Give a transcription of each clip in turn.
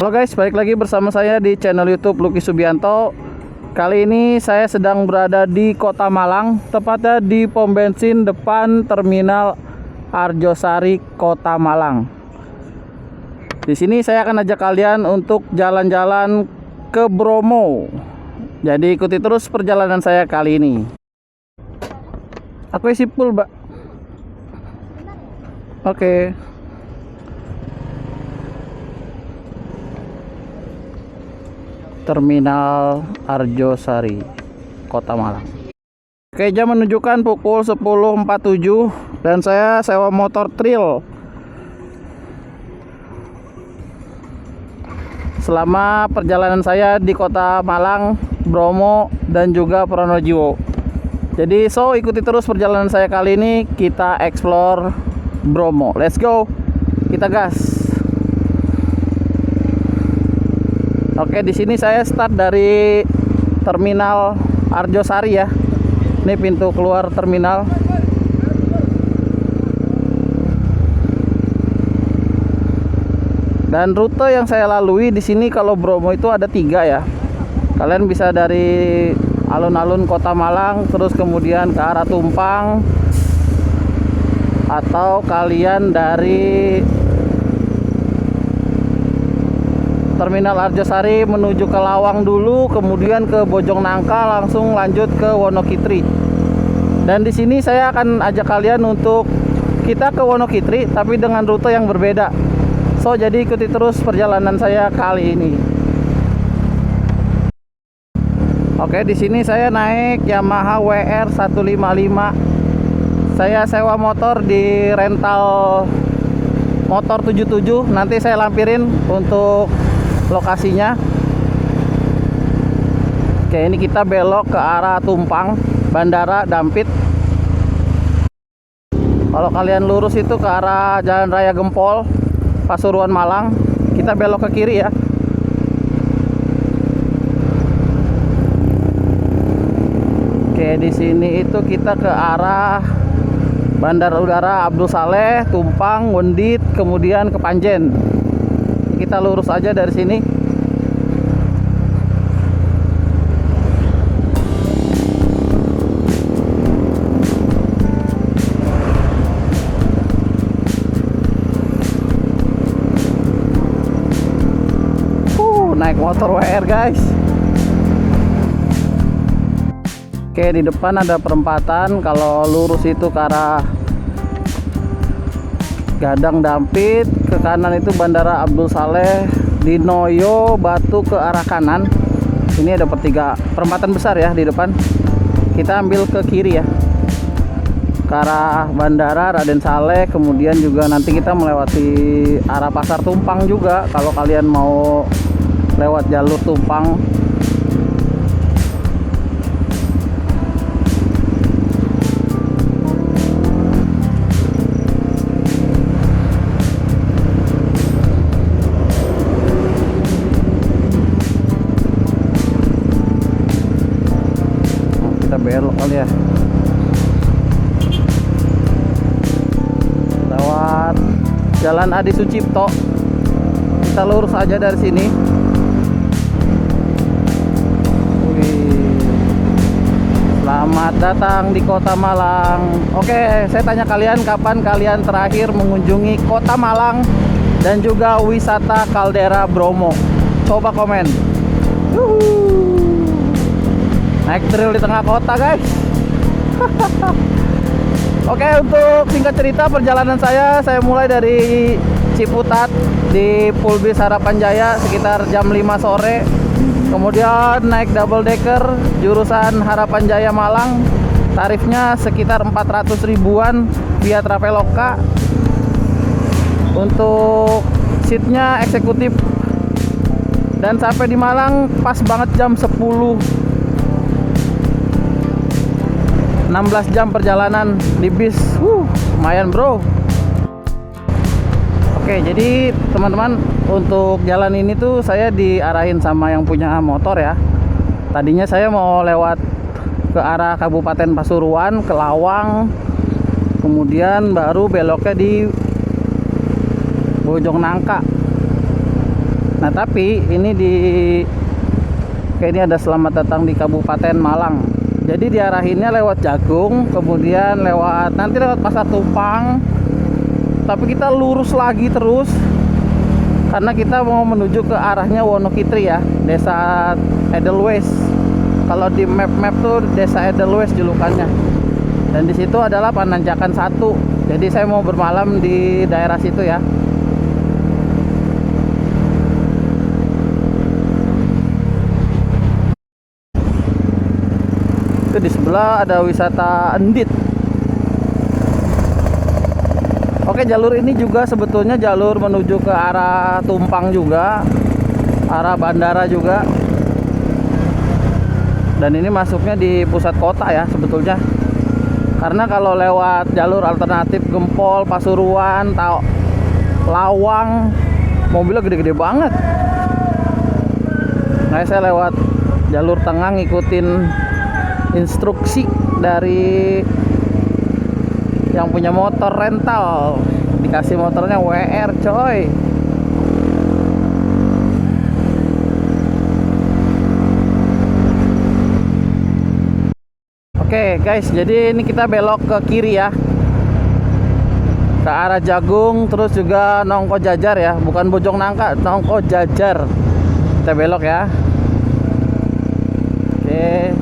Halo guys, balik lagi bersama saya di channel YouTube Lucky Subianto. Kali ini saya sedang berada di Kota Malang, tepatnya di pom bensin depan Terminal Arjosari, Kota Malang. Di sini saya akan ajak kalian untuk jalan-jalan ke Bromo. Jadi ikuti terus perjalanan saya kali ini. Aku isi full, Mbak. Oke. Terminal Arjosari, Kota Malang. Oke, jam menunjukkan pukul 10.47 dan saya sewa motor trail. Selama perjalanan saya di Kota Malang, Bromo dan juga Pronojiwo. Jadi ikuti terus perjalanan saya kali ini, kita explore Bromo. Let's go. Kita gas. Oke, di sini saya start dari Terminal Arjosari ya. Ini pintu keluar terminal. Dan rute yang saya lalui di sini kalau Bromo itu ada 3 ya. Kalian bisa dari alun-alun Kota Malang, terus kemudian ke arah Tumpang, atau kalian dari Terminal Arjosari menuju ke Lawang dulu, kemudian ke Bojongnangka, langsung lanjut ke Wonokitri. Dan di sini saya akan ajak kalian untuk kita ke Wonokitri, tapi dengan rute yang berbeda. Jadi ikuti terus perjalanan saya kali ini. Oke, di sini saya naik Yamaha WR 155. Saya sewa motor di rental motor 77. Nanti saya lampirin untuk lokasinya. Oke, ini kita belok ke arah Tumpang, Bandara Dampit. Kalau kalian lurus itu ke arah Jalan Raya Gempol, Pasuruan Malang, kita belok ke kiri ya. Oke, di sini itu kita ke arah Bandara Udara Abdul Saleh, Tumpang, Wendit, kemudian ke Panjen. Kita lurus aja dari sini. Naik motor WR guys. Oke, di depan ada perempatan. Kalau lurus itu ke arah Gadang Dampit, ke kanan itu Bandara Abdul Saleh, di Noyo Batu ke arah kanan. Ini ada perempatan besar ya di depan. Kita ambil ke kiri ya, ke arah Bandara Raden Saleh. Kemudian juga nanti kita melewati arah Pasar Tumpang juga kalau kalian mau lewat jalur Tumpang. Kita belok kali ya, lewat Jalan Adi Sucipto. Kita lurus aja dari sini. Selamat datang di Kota Malang. Oke, saya tanya kalian, kapan kalian terakhir mengunjungi Kota Malang dan juga wisata kaldera Bromo? Coba komen. Naik trail di tengah kota guys. Oke, untuk singkat cerita perjalanan saya mulai dari Ciputat di Pulbis Harapan Jaya sekitar jam 5 sore. Kemudian naik double decker jurusan Harapan Jaya Malang, tarifnya sekitar 400 ribuan via Traveloka. Untuk seatnya eksekutif. Dan sampai di Malang pas banget jam 10. 16 jam perjalanan di bis. Lumayan bro. Oke, jadi teman-teman, untuk jalan ini tuh saya diarahin sama yang punya motor ya. Tadinya saya mau lewat ke arah Kabupaten Pasuruan, ke Lawang, kemudian baru beloknya di Bojongnangka. Nah tapi ini kayak ini ada selamat datang di Kabupaten Malang. Jadi diarahinnya lewat Jagung, kemudian nanti lewat Pasar Tumpang. Tapi kita lurus lagi terus karena kita mau menuju ke arahnya Wonokitri ya, Desa Edelweiss. Kalau di map tuh Desa Edelweiss julukannya. Dan di situ adalah Pananjakan 1. Jadi saya mau bermalam di daerah situ ya. Itu di sebelah ada wisata Endit. Oke, jalur ini juga sebetulnya jalur menuju ke arah Tumpang juga, arah bandara juga. Dan ini masuknya di pusat kota ya sebetulnya. Karena kalau lewat jalur alternatif Gempol, Pasuruan, Lawang, mobilnya gede-gede banget. Nah, saya lewat jalur tengah ngikutin instruksi dari yang punya motor rental. Dikasih motornya WR coy. Oke guys, jadi ini kita belok ke kiri ya, ke arah Jagung, terus juga Nongko Jajar ya, bukan Bojong Nangka, Nongko Jajar. Kita belok ya. Oke,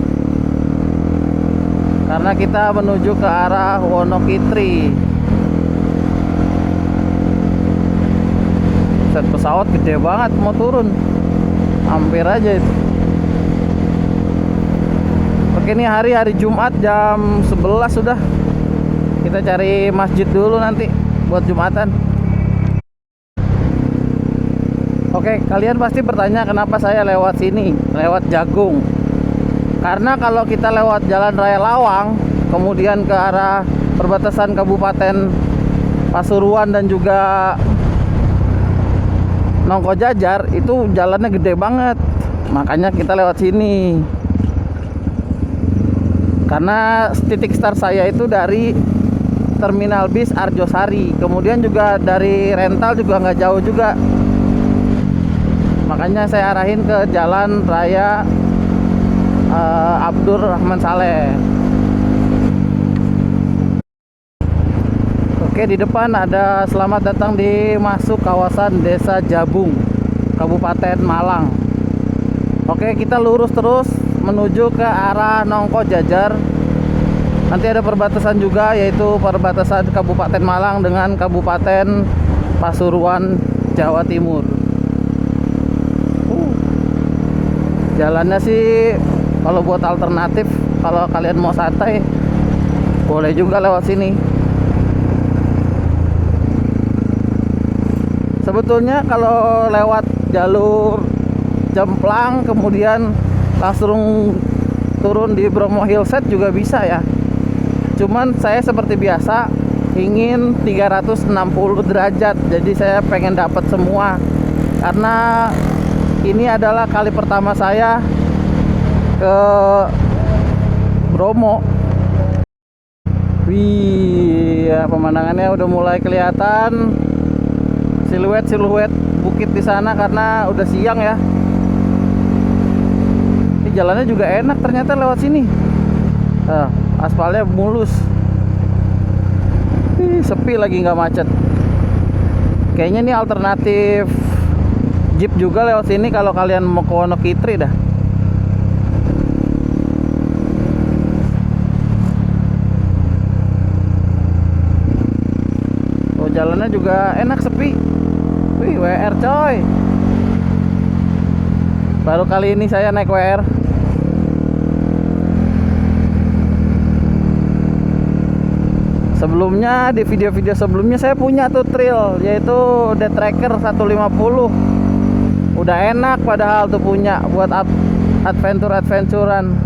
karena kita menuju ke arah Wonokitri. Set pesawat gede banget mau turun, hampir aja itu. Oke, ini hari Jumat jam 11 sudah. Kita cari masjid dulu nanti buat Jumatan. Oke, kalian pasti bertanya kenapa saya lewat sini, lewat Jagung. Karena kalau kita lewat Jalan Raya Lawang, kemudian ke arah perbatasan Kabupaten Pasuruan dan juga Nongko Jajar, itu jalannya gede banget. Makanya kita lewat sini. Karena titik start saya itu dari Terminal Bis Arjosari, kemudian juga dari rental juga nggak jauh juga. Makanya saya arahin ke Jalan Raya Abdurrahman Saleh. Oke, di depan ada selamat datang di masuk kawasan Desa Jabung, Kabupaten Malang. Oke, kita lurus terus menuju ke arah Nongko Jajar. Nanti ada perbatasan juga, yaitu perbatasan Kabupaten Malang dengan Kabupaten Pasuruan, Jawa Timur. Jalannya sih kalau buat alternatif, kalau kalian mau santai boleh juga lewat sini. Sebetulnya kalau lewat jalur Jemplang kemudian langsung turun di Bromo Hillset juga bisa ya. Cuman saya seperti biasa ingin 360 derajat. Jadi saya pengen dapat semua. Karena ini adalah kali pertama saya ke Bromo. Wih, ya, pemandangannya udah mulai kelihatan siluet bukit di sana karena udah siang ya. Jalannya juga enak ternyata lewat sini. Aspalnya mulus. Sepi lagi, nggak macet. Kayaknya ini alternatif jeep juga lewat sini kalau kalian mau ke Wonokitri dah. Oh, jalannya juga enak, sepi. Wih, WR coy. Baru kali ini saya naik WR. Sebelumnya di video-video sebelumnya saya punya tuh trail, yaitu The Tracker 150. Udah enak padahal tuh punya buat adventure-adventuran.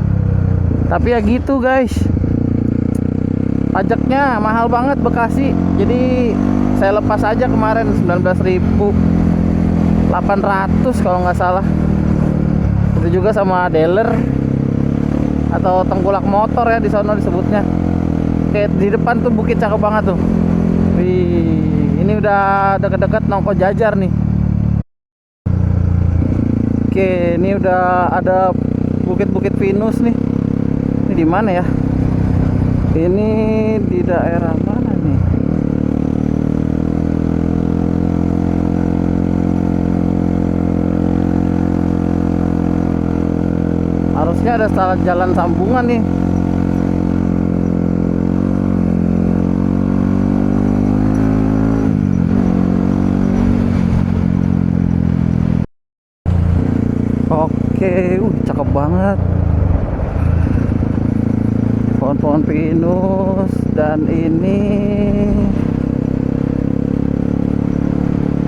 Tapi ya gitu guys, pajaknya mahal banget Bekasi. Jadi saya lepas aja kemarin 19.800 kalau nggak salah. Itu juga sama dealer atau tengkulak motor ya di sana disebutnya. Kayak di depan tuh bukit cakep banget tuh. Wih, ini udah deket-deket Nongko Jajar nih. Oke, ini udah ada Bukit-Bukit Pinus nih. Ini di mana ya? Ini di daerah mana nih? Harusnya ada jalan sambungan nih. Oke, cakep banget. Pohon-pohon pinus, dan ini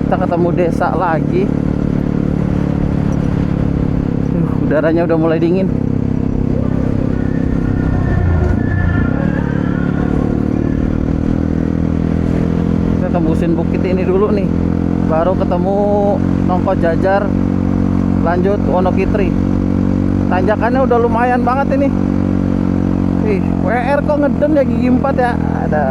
kita ketemu desa lagi. Udaranya udah mulai dingin. Kita tembusin bukit ini dulu nih, baru ketemu Nongko Jajar, lanjut Wonokitri. Tanjakannya udah lumayan banget ini. WR kok ngeden ya, gigi 4 ya. Ada.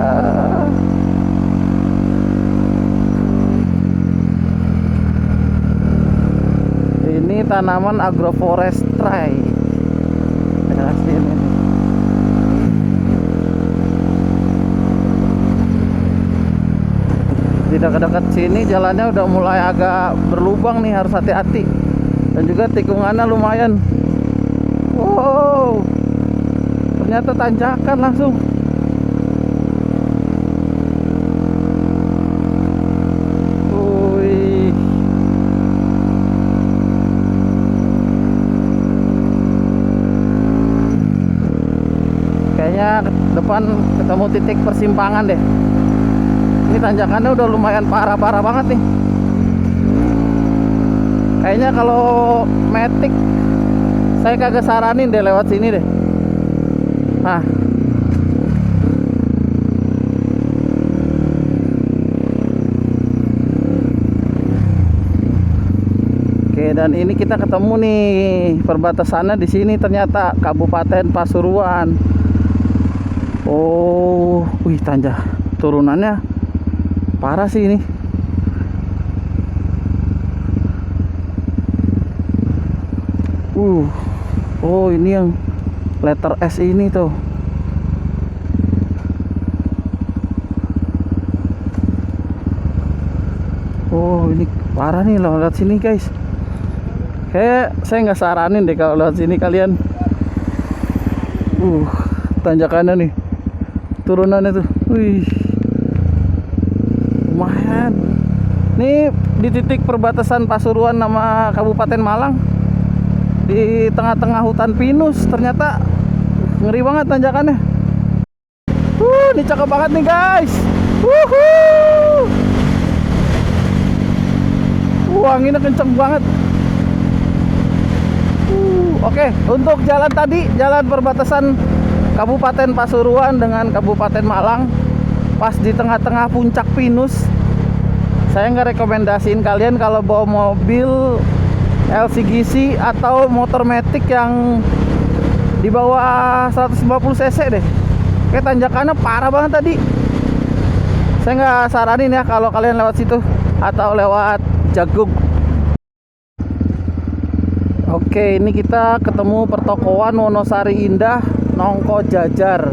Ini tanaman agroforestry. Daerah sini. Di dekat-dekat sini jalannya udah mulai agak berlubang nih, harus hati-hati. Dan juga tikungannya lumayan. Wow, ternyata tanjakan langsung. Wih. Kayaknya depan ketemu titik persimpangan deh. Ini tanjakannya udah lumayan parah-parah banget nih. Kayaknya kalau Matic saya kagak saranin deh lewat sini deh. Nah, oke, dan ini kita ketemu nih perbatasannya di sini, ternyata Kabupaten Pasuruan. Oh, wih, tanjak turunannya parah sih ini. Oh, ini yang letter S ini tuh. Oh, ini parah nih loh, lihat sini guys. Kayak saya nggak saranin deh kalau lihat sini kalian. Tanjakannya nih, turunannya tuh. Wih, lumayan. Nih di titik perbatasan Pasuruan sama Kabupaten Malang, di tengah-tengah hutan pinus. Ternyata ngeri banget tanjakannya. Ini cakep banget nih guys. Anginnya kenceng banget. Oke, untuk jalan tadi, jalan perbatasan Kabupaten Pasuruan dengan Kabupaten Malang, pas di tengah-tengah puncak pinus. Saya nggak rekomendasiin kalian kalau bawa mobil LCGC atau motor Matic yang di bawah 150 cc deh. Kayak tanjakannya parah banget tadi. Saya nggak saranin ya kalau kalian lewat situ atau lewat Jagung. Oke, ini kita ketemu pertokoan Wonosari Indah Nongko Jajar.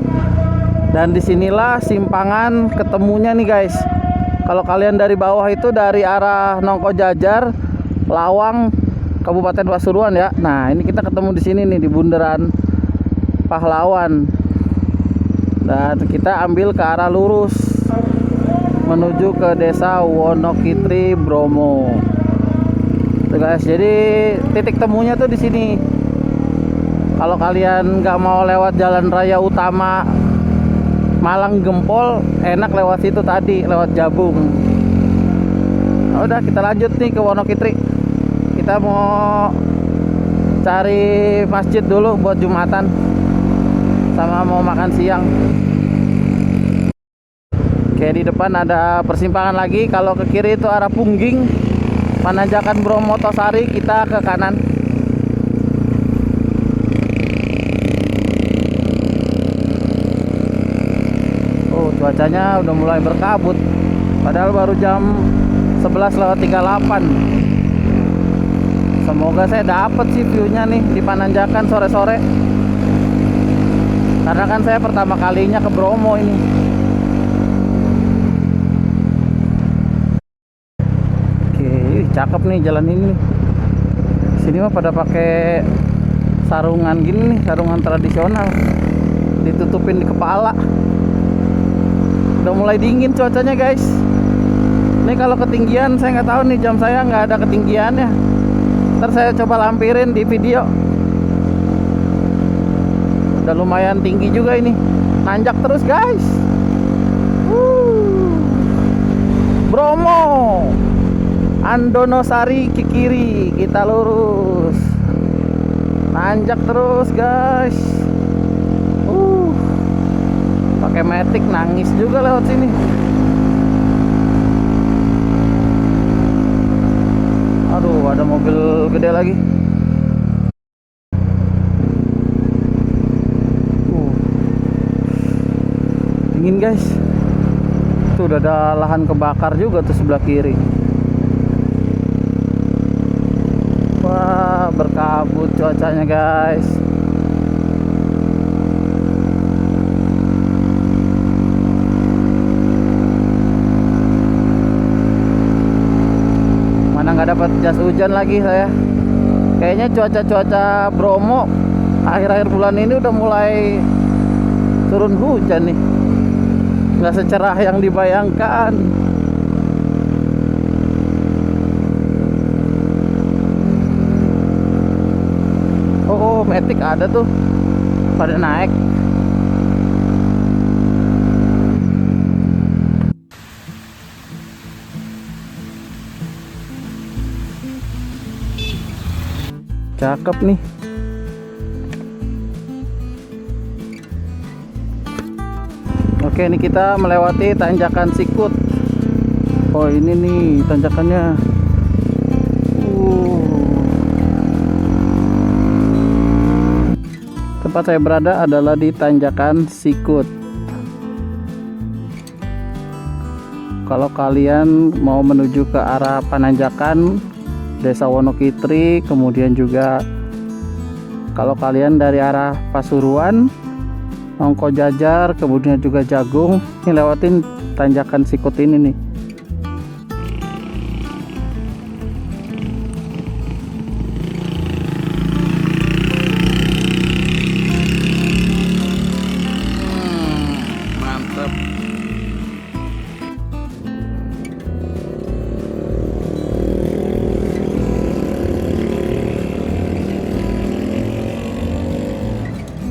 Dan disinilah simpangan ketemunya nih guys. Kalau kalian dari bawah itu dari arah Nongko Jajar, Lawang, Kabupaten Pasuruan ya. Nah, ini kita ketemu di sini nih di bundaran Pahlawan. Dan kita ambil ke arah lurus menuju ke desa Wonokitri Bromo. Tuh guys, jadi titik temunya tuh di sini. Kalau kalian nggak mau lewat jalan raya utama Malang Gempol, enak lewat situ tadi, lewat Jabung. Nah, udah kita lanjut nih ke Wonokitri. Kita mau cari masjid dulu buat Jumatan, sama mau makan siang. Oke, di depan ada persimpangan lagi. Kalau ke kiri itu arah Pungging, Pananjakan Bromotosari, kita ke kanan. Cuacanya udah mulai berkabut, padahal baru jam 11:38. Semoga saya dapat sih view-nya nih di Pananjakan sore-sore. Karena kan saya pertama kalinya ke Bromo ini. Oke, cakep nih jalan ini nih. Sini mah pada pakai sarungan gini nih, sarungan tradisional. Ditutupin di kepala. Udah mulai dingin cuacanya guys. Ini kalau ketinggian saya nggak tahu nih, jam saya nggak ada ketinggiannya. Ntar saya coba lampirin di video. Udah lumayan tinggi juga ini, nanjak terus guys. Bromo, Andonosari ke kiri, kita lurus, nanjak terus guys. Pakai matic nangis juga lewat sini. Aduh, ada mobil gede lagi. Dingin guys. Tuh udah ada lahan kebakar juga tuh sebelah kiri. Wah, berkabut cuacanya guys. Mana nggak dapat jas hujan lagi saya. Kayaknya cuaca Bromo akhir-akhir bulan ini udah mulai turun hujan nih. Nggak secerah yang dibayangkan. Oh, matic ada tuh pada naik. Cakep nih. Oke, ini kita melewati tanjakan Sikut. Oh, ini nih tanjakannya. Tempat saya berada adalah di tanjakan Sikut. Kalau kalian mau menuju ke arah Pananjakan, Desa Wonokitri, kemudian juga kalau kalian dari arah Pasuruan, Nongko Jajar, kemudian juga Jagung, ini lewatin tanjakan Sikut ini nih. Mantap.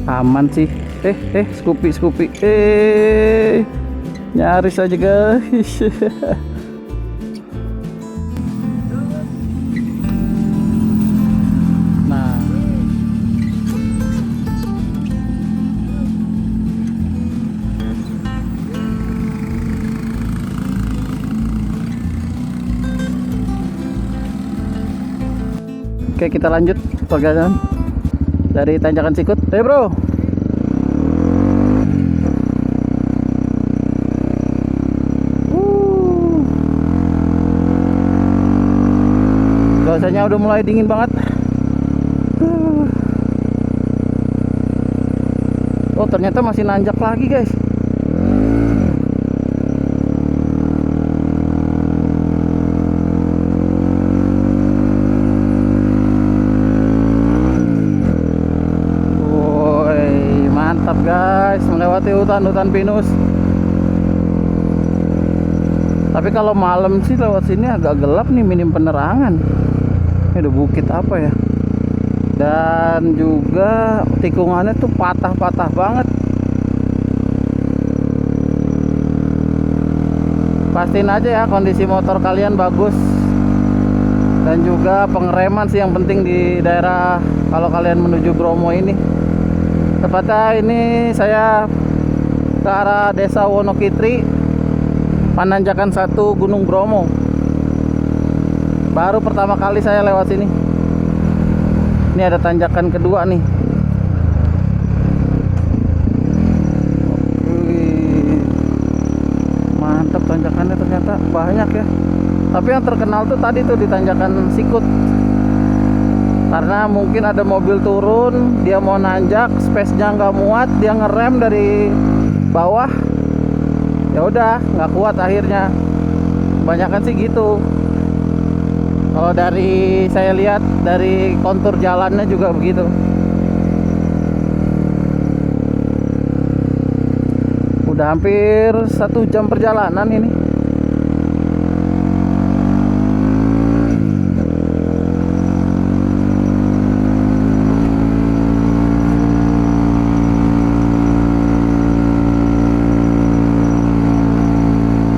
Aman sih. Scoopy. Nyaris aja guys. Nah, oke, kita lanjut perjalanan dari tanjakan Sikut. Bro. Cuacanya udah mulai dingin banget. Oh, ternyata masih nanjak lagi guys. Woi, mantap guys, melewati hutan pinus. Tapi kalau malam sih lewat sini agak gelap nih, minim penerangan. Ini ada bukit apa ya? Dan juga tikungannya tuh patah-patah banget. Pastiin aja ya kondisi motor kalian bagus. Dan juga pengereman sih yang penting di daerah kalau kalian menuju Bromo ini. Tepatnya ini saya ke arah Desa Wonokitri, Pananjakan 1 Gunung Bromo. Baru pertama kali saya lewat sini. Ini ada tanjakan kedua nih. Mantap tanjakannya, ternyata banyak ya. Tapi yang terkenal tuh tadi tuh di tanjakan Sikut. karena mungkin ada mobil turun, dia mau nanjak, space-nya nggak muat, dia ngerem dari bawah, ya udah nggak kuat akhirnya. Kebanyakan sih gitu. Kalau dari saya lihat dari kontur jalannya juga begitu. Udah hampir 1 jam perjalanan ini.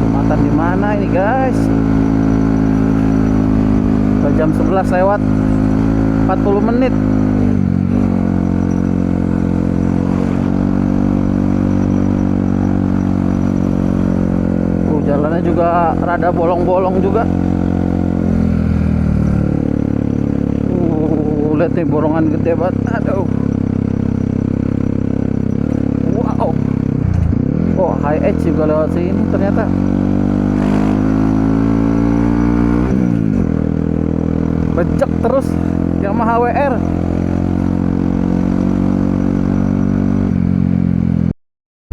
Jembatan di mana ini guys? Udah jam 11 lewat 40 menit. Jalannya juga rada bolong-bolong juga. Lihat nih bolongan gede banget. Aduh. Wow. Oh, high edge juga lewat sini ternyata. Bejek terus Yamaha WR.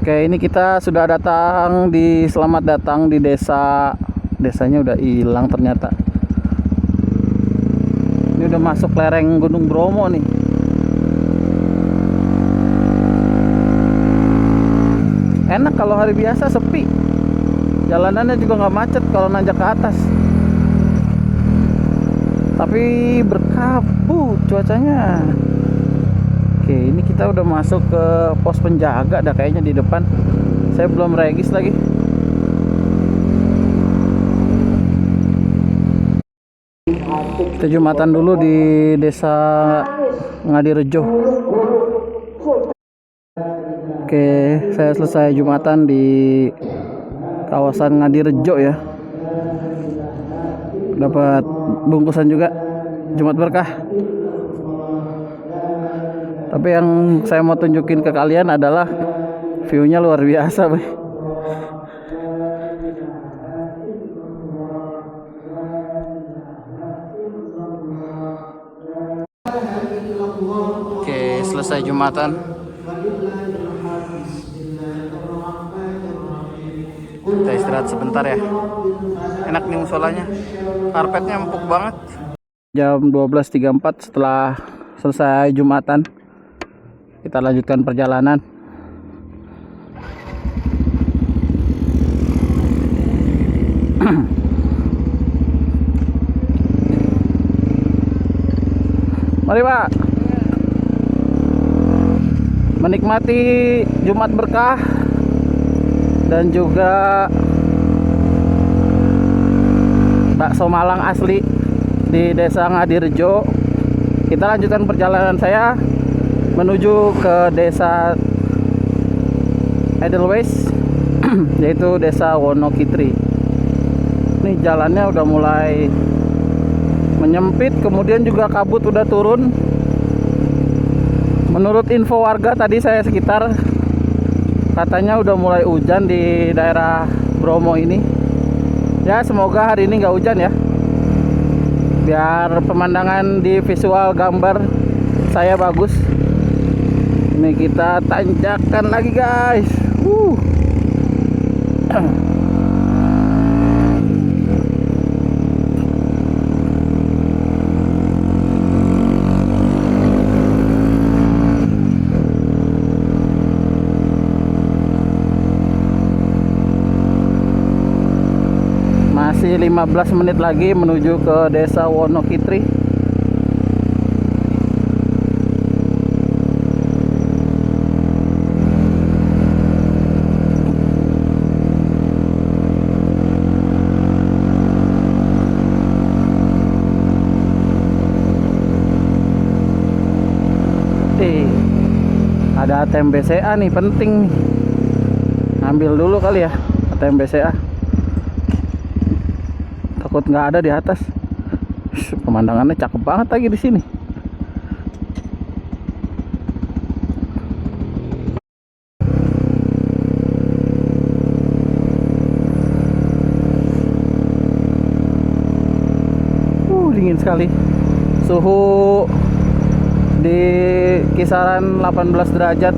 Oke, ini kita sudah datang di selamat datang di desanya udah hilang ternyata. Ini udah masuk lereng Gunung Bromo nih. Enak kalau hari biasa sepi. Jalanannya juga nggak macet kalau nanjak ke atas. Tapi berkabut cuacanya. Oke, ini kita udah masuk ke pos penjaga dah kayaknya di depan. Saya belum regis lagi. Kita jumatan dulu di desa Ngadirejo. Oke, saya selesai jumatan di kawasan Ngadirejo ya. Dapat bungkusan juga, Jumat berkah. Tapi yang saya mau tunjukin ke kalian adalah view-nya luar biasa, Bay. Oke, selesai jumatan. Kita istirahat sebentar ya. Enak nih musolanya. Karpetnya empuk banget. Jam 12.34 setelah selesai jumatan. Kita lanjutkan perjalanan. Mari Pak, menikmati Jumat berkah dan juga bakso Malang asli di desa Ngadirejo. Kita lanjutkan perjalanan saya menuju ke desa Edelweiss yaitu desa Wonokitri. Ini jalannya udah mulai menyempit, kemudian juga kabut udah turun. Menurut info warga tadi saya sekitar, katanya udah mulai hujan di daerah Bromo ini. Ya semoga hari ini nggak hujan ya, biar pemandangan di visual gambar saya bagus. Ini kita tanjakan lagi guys. Masih 15 menit lagi menuju ke desa Wonokitri. Ada ATM BCA nih, penting nih. Ambil dulu kali ya ATM BCA. Takut nggak ada di atas. Pemandangannya cakep banget lagi di sini. Dingin sekali. Suhu di kisaran 18 derajat.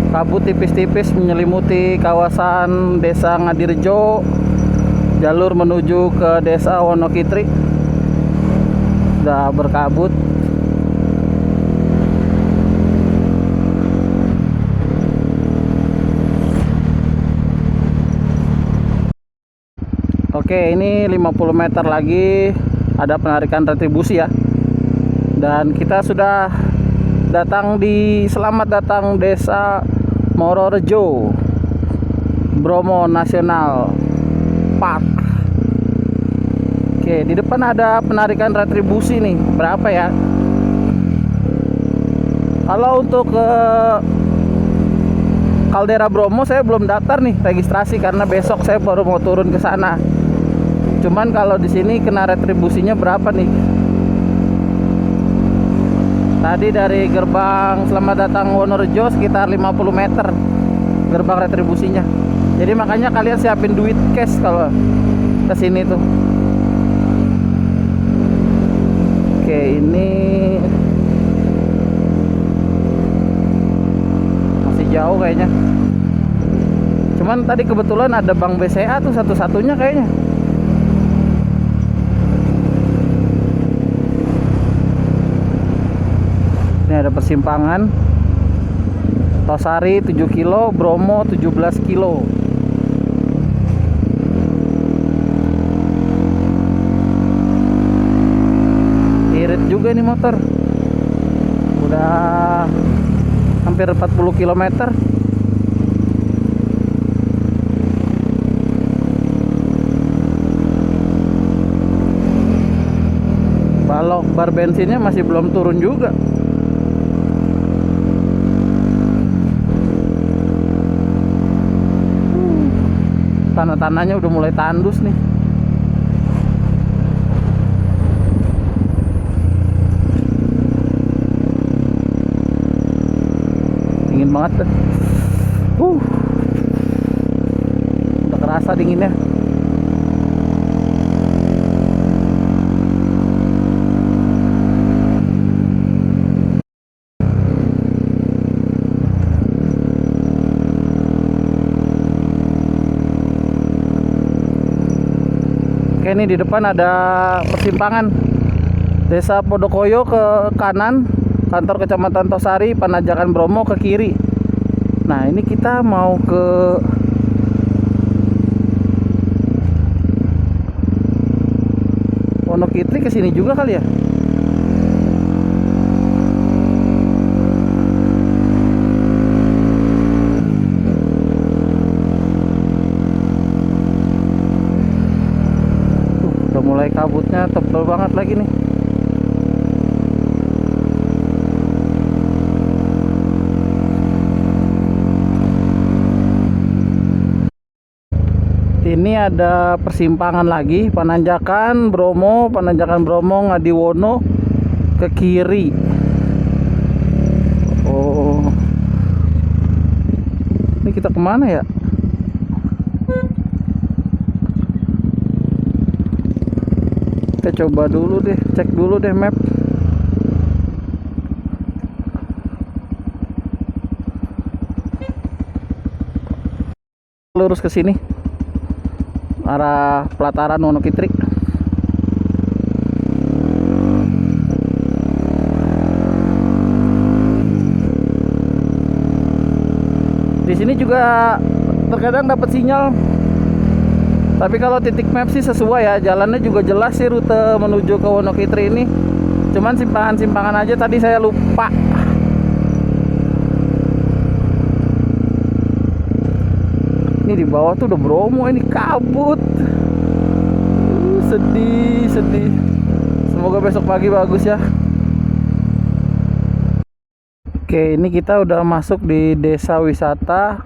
Kabut tipis-tipis menyelimuti kawasan Desa Ngadirejo, jalur menuju ke Desa Wonokitri sudah berkabut. Oke, ini 50 meter lagi ada penarikan retribusi ya. Dan kita sudah selamat datang Desa Mororejo, Bromo National Park. Oke, di depan ada penarikan retribusi nih. Berapa ya? Kalau untuk ke Kaldera Bromo saya belum daftar nih registrasi karena besok saya baru mau turun ke sana. Cuman kalau di sini kena retribusinya berapa nih? Tadi dari gerbang selamat datang Wonorejo sekitar 50 meter gerbang retribusinya. Jadi makanya kalian siapin duit cash kalau ke sini tuh. Oke, ini masih jauh kayaknya. Cuman tadi kebetulan ada Bank BCA tuh satu-satunya kayaknya. Ini ada persimpangan Tosari 7 kilo, Bromo 17 kilo. Irit juga nih motor. Udah hampir 40 km. Balok bar bensinnya masih belum turun juga. Tanah-tanahnya udah mulai tandus nih. Dingin banget tuh. Udah kerasa dinginnya. Oke, ini di depan ada persimpangan Desa Podokoyo ke kanan, kantor Kecamatan Tosari, Panajakan Bromo ke kiri. Nah, ini kita mau ke Wonokitri, ke sini juga kali ya. Mulai kabutnya tebal banget lagi nih. Ini ada persimpangan lagi, Pananjakan Bromo, Ngadiwono ke kiri. Oh, ini kita kemana ya? Kita coba dulu deh, cek dulu deh map. Lurus ke sini, arah pelataran Wonokitri. Di sini juga terkadang dapat sinyal. Tapi kalau titik map sih sesuai ya, jalannya juga jelas sih rute menuju ke Wonokitri ini. Cuman simpangan-simpangan aja tadi saya lupa. Ini di bawah tuh udah Bromo, ini kabut. Sedih. Semoga besok pagi bagus ya. Oke, ini kita udah masuk di desa wisata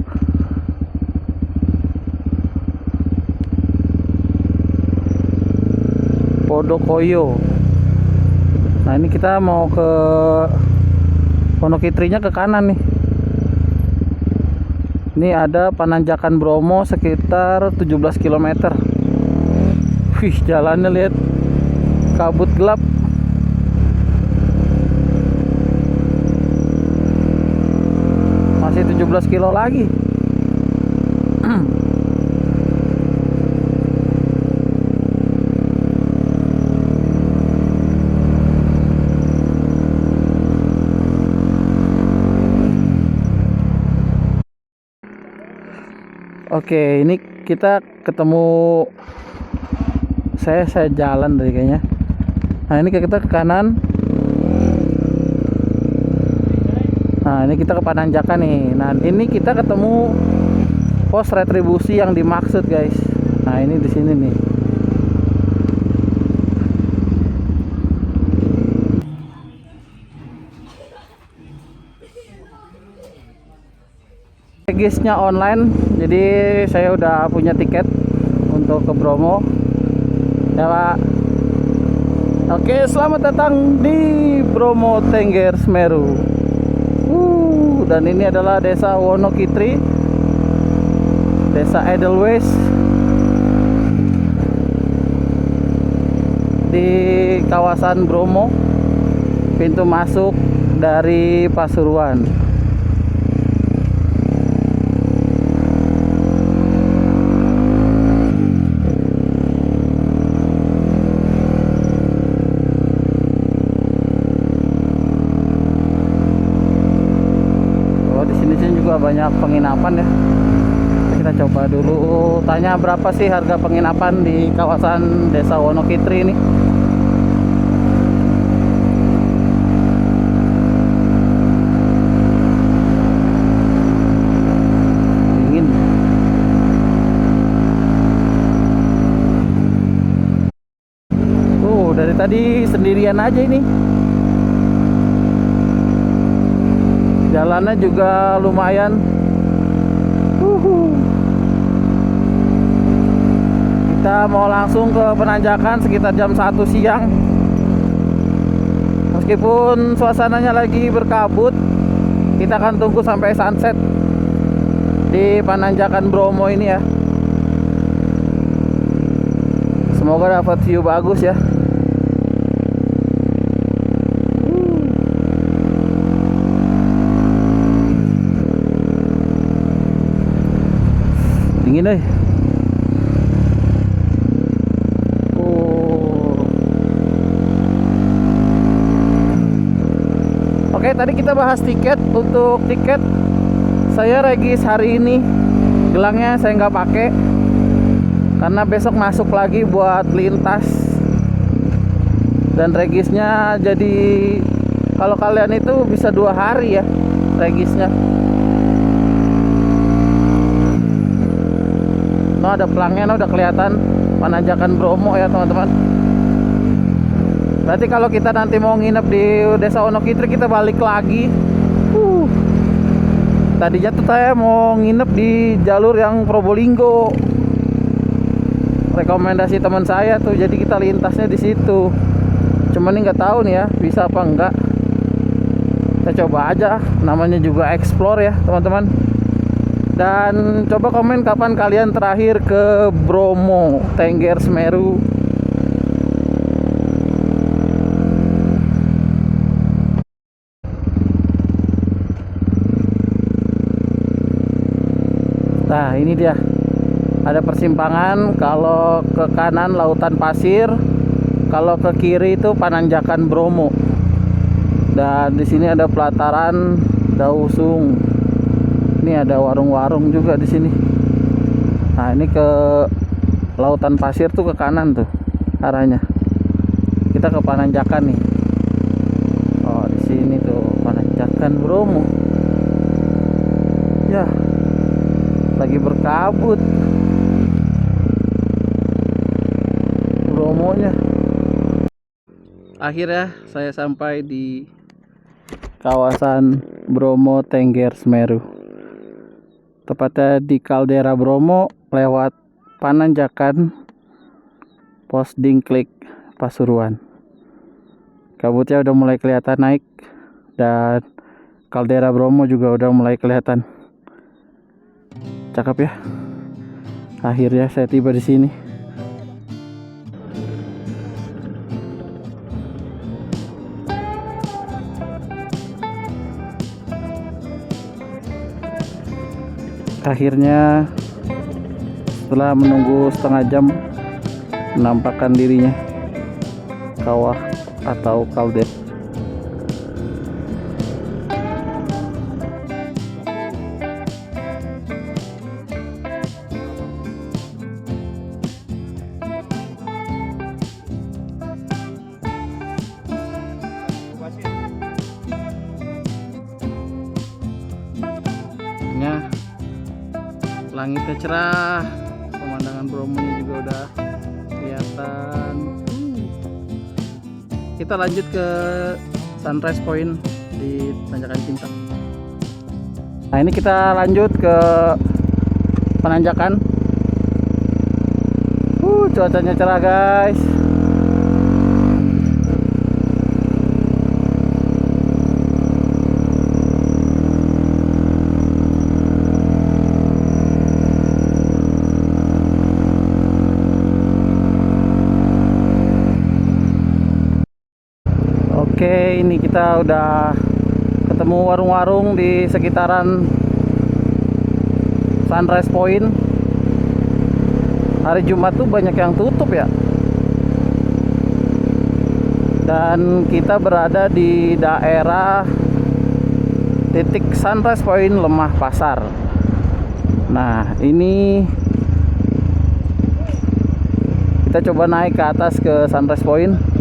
Podokoyo. Nah, ini kita mau ke Wonokitrinya ke kanan nih. Ini ada Pananjakan Bromo sekitar 17 km. Wih, jalannya lihat, kabut gelap. Masih 17 kilo lagi. Oke, ini kita ketemu, saya jalan dari kayaknya. Nah, ini kita ke kanan. Nah, ini kita ke Pananjakan nih. Nah, ini kita ketemu pos retribusi yang dimaksud, guys. Nah, ini di sini nih. Regisnya online, jadi saya udah punya tiket untuk ke Bromo. Ya, Pak. Oke, selamat datang di Bromo Tengger Semeru. Dan ini adalah Desa Wonokitri, Desa Edelweiss, di kawasan Bromo, pintu masuk dari Pasuruan. Banyak penginapan ya. Kita coba dulu tanya berapa sih harga penginapan di kawasan Desa Wonokitri ini. Dingin. Dari tadi sendirian aja ini. Jalannya juga lumayan. Kita mau langsung ke Pananjakan sekitar jam 1 siang. Meskipun suasananya lagi berkabut, kita akan tunggu sampai sunset di Pananjakan Bromo ini ya. Semoga dapat view bagus ya. Dingin deh. Oke, tadi kita bahas tiket. Untuk tiket saya regis hari ini, gelangnya saya nggak pakai karena besok masuk lagi buat lintas. Dan regisnya jadi, kalau kalian itu bisa 2 hari ya regisnya. Nah, ada pelangnya, udah kelihatan Pananjakan Bromo ya teman-teman. Berarti kalau kita nanti mau nginep di Desa Wonokitri, kita balik lagi. Tadinya tuh saya mau nginep di jalur yang Probolinggo, rekomendasi teman saya tuh, jadi kita lintasnya di situ. Cuman ini nggak tahu nih ya bisa apa enggak. Kita coba aja, namanya juga explore ya teman-teman. Dan coba komen kapan kalian terakhir ke Bromo Tengger Semeru. Nah, ini dia. Ada persimpangan, kalau ke kanan lautan pasir, kalau ke kiri itu Pananjakan Bromo. Dan di sini ada pelataran Dausung. Ini ada warung-warung juga di sini. Nah, ini ke lautan pasir tuh ke kanan tuh arahnya. Kita ke Pananjakan nih. Oh, di sini tuh Pananjakan Bromo. Ya, lagi berkabut Bromonya. Akhirnya saya sampai di kawasan Bromo Tengger Semeru, tepatnya di Kaldera Bromo, lewat Pananjakan, Pos Dingklik, Pasuruan. Kabutnya udah mulai kelihatan naik, dan Kaldera Bromo juga udah mulai kelihatan. Cakep ya. Akhirnya saya tiba di sini. Akhirnya setelah menunggu setengah jam menampakkan dirinya kawah atau kaldera. Langitnya cerah, pemandangan Bromonya juga udah kelihatan. Kita lanjut ke Sunrise Point di Tanjakan Cinta. Nah, ini kita lanjut ke penanjakan. Cuacanya cerah guys. Oke, ini kita udah ketemu warung-warung di sekitaran Sunrise Point. Hari Jumat tuh banyak yang tutup ya. Dan kita berada di daerah titik Sunrise Point Lemah Pasar. Nah, ini kita coba naik ke atas ke Sunrise Point.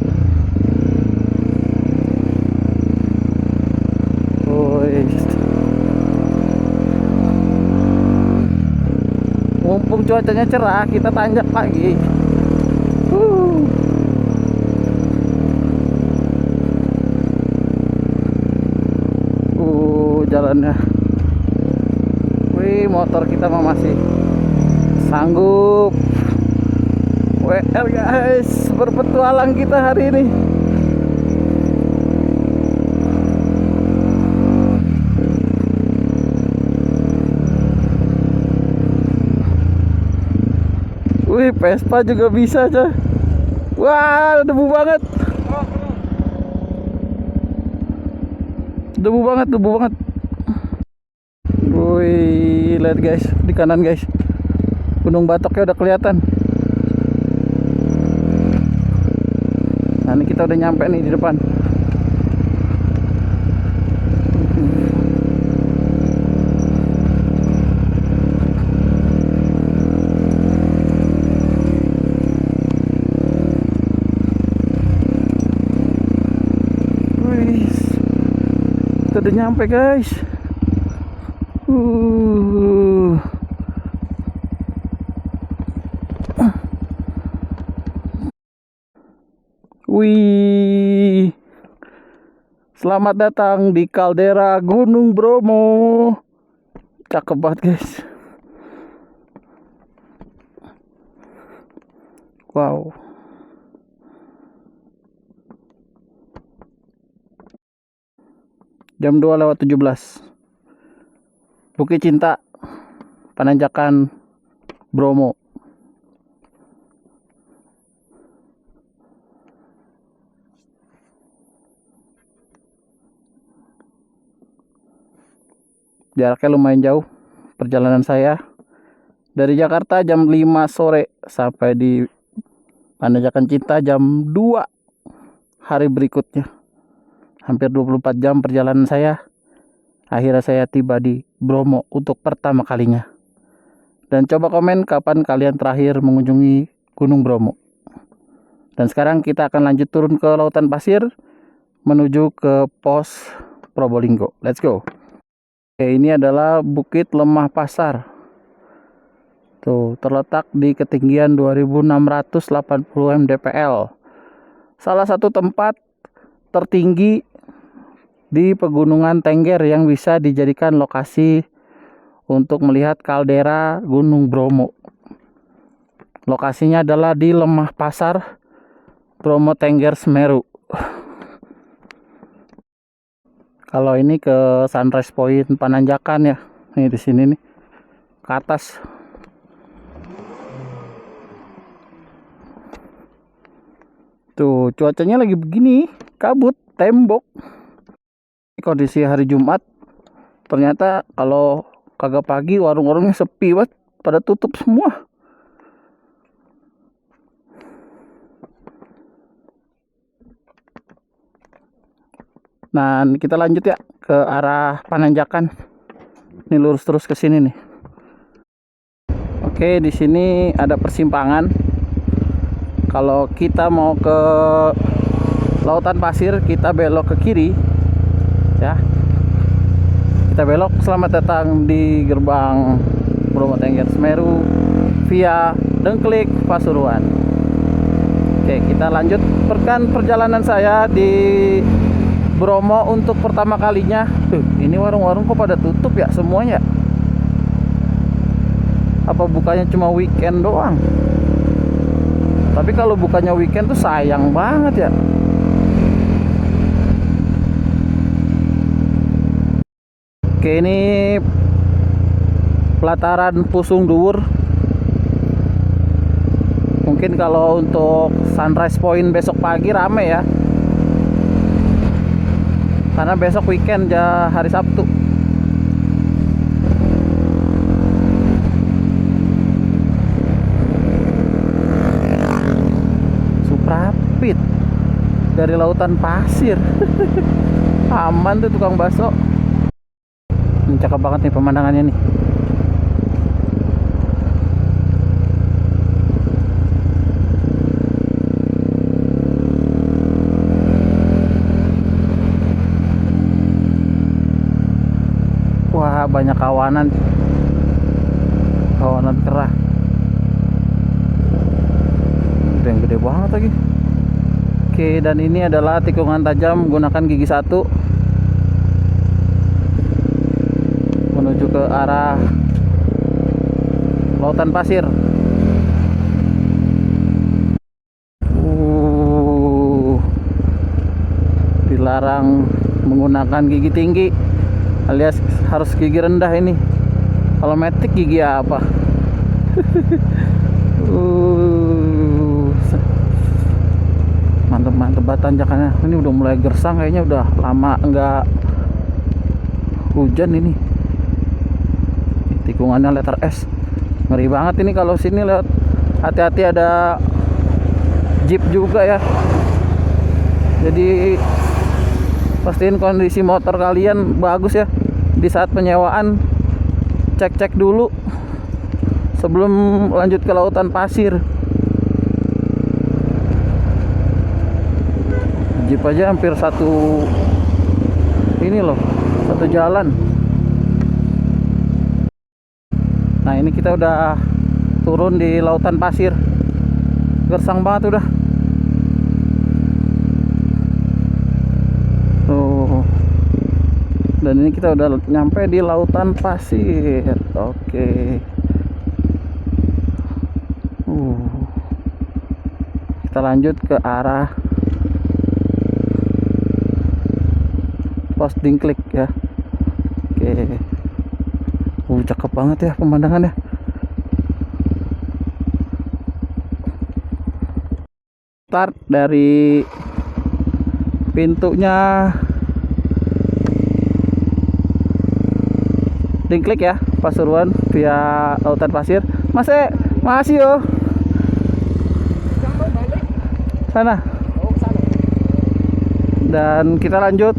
Mumpung cuacanya cerah, kita tanjak lagi. Jalannya. Wih, motor kita masih sanggup. WR guys, berpetualang kita hari ini. Wih, Vespa juga bisa aja. Wah, debu banget. Debu banget. Wih, lihat guys, di kanan guys. Gunung Batoknya udah kelihatan. Nah, ini kita udah nyampe nih di depan. Kita udah nyampe guys. Wih, selamat datang di kaldera Gunung Bromo. Cakep banget guys. Wow. Jam 2:17. Bukit Cinta, penanjakan Bromo. Jaraknya lumayan jauh perjalanan saya. Dari Jakarta jam 5 sore sampai di Penanjakan Cinta jam 2 hari berikutnya. Hampir 24 jam perjalanan saya. Akhirnya saya tiba di Bromo untuk pertama kalinya. Dan coba komen kapan kalian terakhir mengunjungi Gunung Bromo. Dan sekarang kita akan lanjut turun ke lautan pasir menuju ke pos Probolinggo. Let's go. Oke, ini adalah Bukit Lemah Pasar. Tuh, terletak di ketinggian 2680 mdpl. Salah satu tempat tertinggi di Pegunungan Tengger yang bisa dijadikan lokasi untuk melihat kaldera Gunung Bromo. Lokasinya adalah di Lemah Pasar, Bromo Tengger Semeru. Kalau ini ke Sunrise Point Penanjakan ya. Nih di sini nih. Ke atas. Tuh, cuacanya lagi begini, kabut, tembok. Kondisi hari Jumat. Ternyata kalau kagak pagi, warung-warungnya sepi banget, pada tutup semua. Nah, kita lanjut ya ke arah Pananjakan. Ini lurus terus ke sini nih. Oke, di sini ada persimpangan. Kalau kita mau ke Lautan Pasir, kita belok ke kiri. Ya. Kita belok. Selamat datang di gerbang Bromo Tengger Semeru via Dengklik Pasuruan. Oke, kita lanjut perjalanan saya di Bromo untuk pertama kalinya. Ini warung-warung kok pada tutup ya semuanya? Apa bukannya cuma weekend doang? Tapi kalau bukannya weekend tuh sayang banget ya. Oke, ini pelataran Pusung Dhuwur. Mungkin kalau untuk Sunrise Point besok pagi rame ya, karena besok weekend ya, hari Sabtu. Suprapit dari Lautan Pasir. Aman tuh tukang bakso. Cakep banget nih pemandangannya nih. Wah, banyak kawanan kerah. Udah yang gede banget lagi. Oke, dan ini adalah tikungan tajam menggunakan gigi 1 menuju ke arah Lautan Pasir. Dilarang menggunakan gigi tinggi, alias harus gigi rendah ini. Kalau metik gigi apa? Mantep banget tanjakannya. Ini udah mulai gersang, kayaknya udah lama enggak hujan ini. Tikungannya letter S. Ngeri banget ini kalau sini lewat. Hati-hati, ada jeep juga ya. Jadi pastiin kondisi motor kalian bagus ya. Di saat penyewaan cek dulu sebelum lanjut ke Lautan Pasir. Jeep aja hampir satu ini loh, satu jalan. Nah, ini kita udah turun di Lautan Pasir. Gersang banget udah. Tuh. Dan ini kita udah nyampe di Lautan Pasir. Oke. Kita lanjut ke arah Pos Dingklik ya. Oke. Cakep banget ya pemandangannya. Start dari pintunya Dingklik ya, Pasuruan via Lautan Pasir. Masih yo. Sana. Dan kita lanjut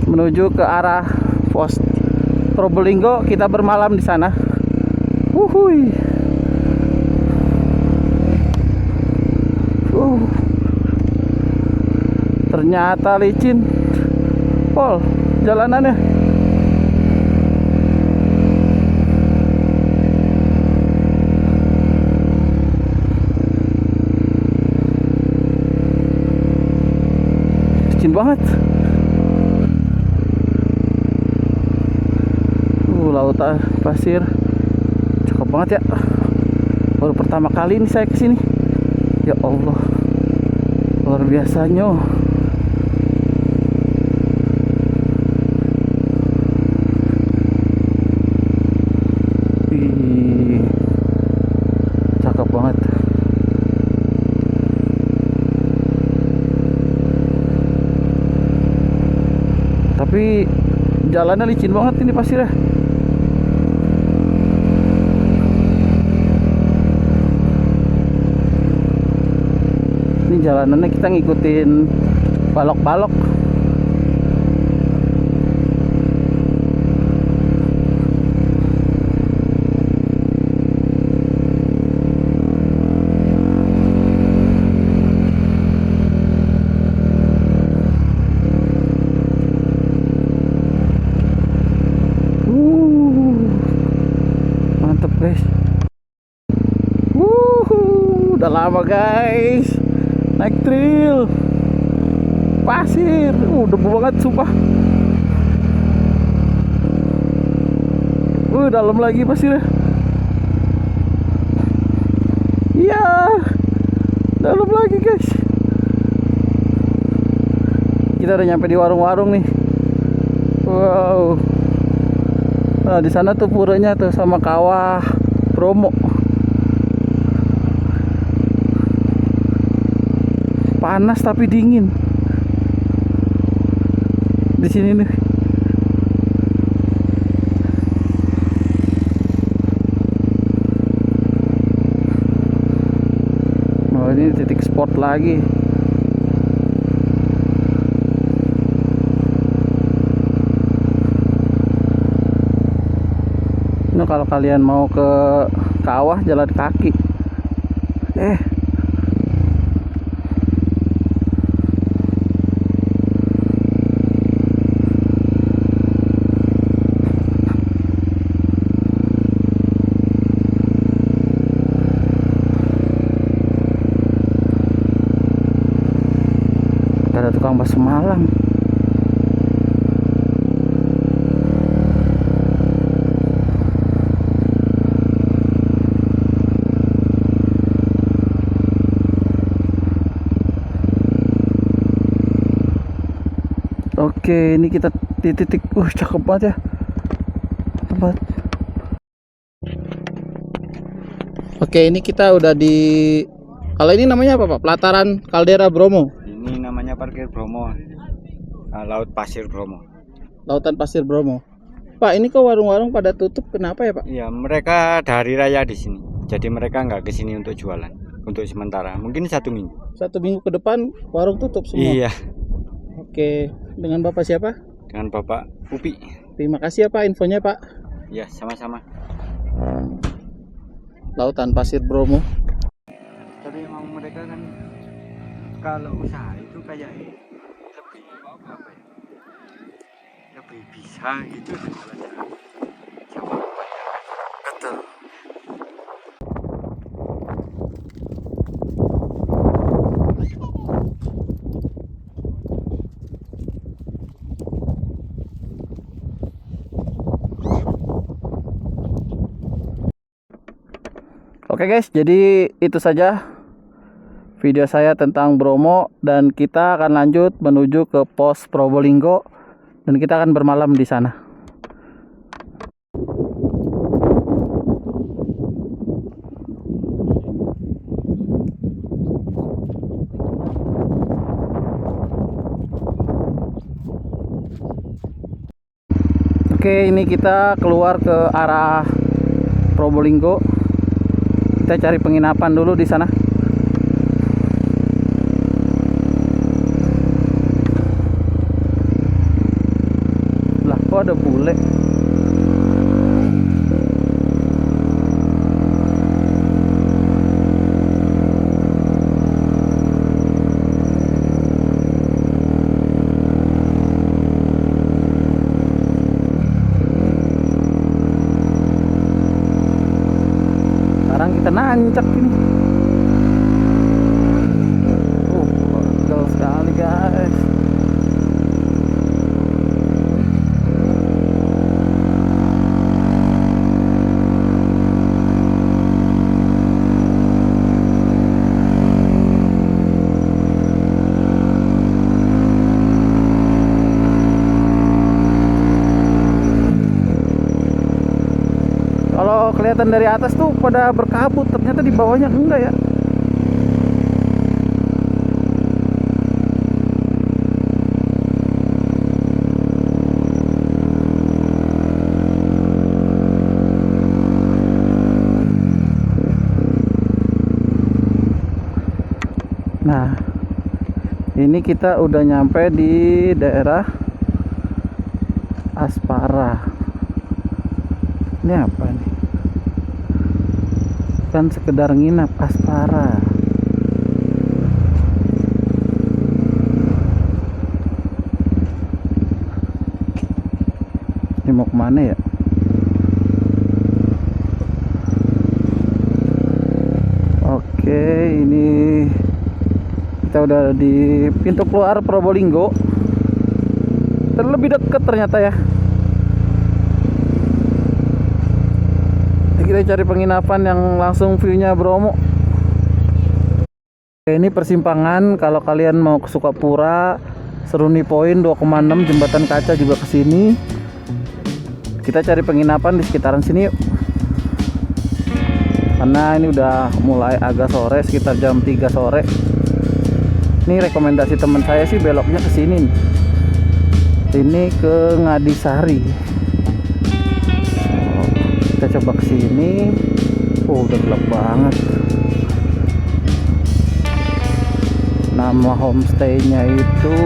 menuju ke arah Pos Probolinggo. Kita bermalam di sana. Wuhui. Ternyata licin pol jalanannya. Licin banget. Lautan Pasir cakep banget ya. Baru pertama kali ini saya kesini. Ya Allah, luar biasanya. Cakep banget. Tapi jalannya licin banget ini pasirnya. jalanannya kita ngikutin balok-balok. Mantep guys. Udah lama guys naik trail pasir, debu banget sumpah. Dalam lagi pasirnya. Iya, dalam lagi guys. Kita udah nyampe di warung-warung nih. Wow. Nah, di sana tuh puranya tuh sama kawah Bromo. Panas tapi dingin. Di sini nih. Oh, ini titik spot lagi. Nah, kalau kalian mau ke kawah jalan kaki. Ada tukang bakso Malang. Oke, ini kita di titik cakep banget ya tempat. Oke, ini kita udah di, kalau ini namanya apa Pak? Pelataran Kaldera Bromo. Ini namanya parkir Bromo. Laut Pasir Bromo. Lautan Pasir Bromo. Pak, ini kok warung-warung pada tutup, kenapa ya Pak? Iya, mereka ada hari raya di sini. Jadi mereka nggak ke sini untuk jualan. Untuk sementara, mungkin 1 minggu. 1 minggu ke depan warung tutup semua. Iya. Oke, dengan Bapak siapa? Dengan Bapak Upi. Terima kasih ya Pak infonya Pak. Ya, sama-sama. Lautan Pasir Bromo. Tapi emang mereka kan kalau usaha itu kayak lebih apa ya? Lebih bisa gitu daripada sama kebanyakan. Betul. Oke guys, jadi itu saja video saya tentang Bromo, dan kita akan lanjut menuju ke pos Probolinggo dan kita akan bermalam di sana. Oke, ini kita keluar ke arah Probolinggo. Kita cari penginapan dulu di sana. Lah, kok ada bule? Sekarang kita nancak ini. Gagal sekali guys. Kalau kelihatan dari atas tuh pada berkabut, ternyata di bawahnya enggak ya. Nah, Ini kita udah nyampe di daerah Aspara. Ini apa nih? Kan sekedar nginap, Aspara. Ini mau kemana ya? Oke, ini kita udah di pintu keluar Probolinggo. Terlebih dekat ternyata ya. Kita cari penginapan yang langsung view-nya Bromo. Oke, ini persimpangan kalau kalian mau ke Sukapura, Seruni Point 2,6 Jembatan Kaca juga ke sini. Kita cari penginapan di sekitaran sini yuk. Karena ini udah mulai agak sore, sekitar jam 3 sore. Ini rekomendasi teman saya sih beloknya ke sini nih. Ini ke Ngadisari. Kita coba ke sini. Udah gelap banget. Nama homestay-nya itu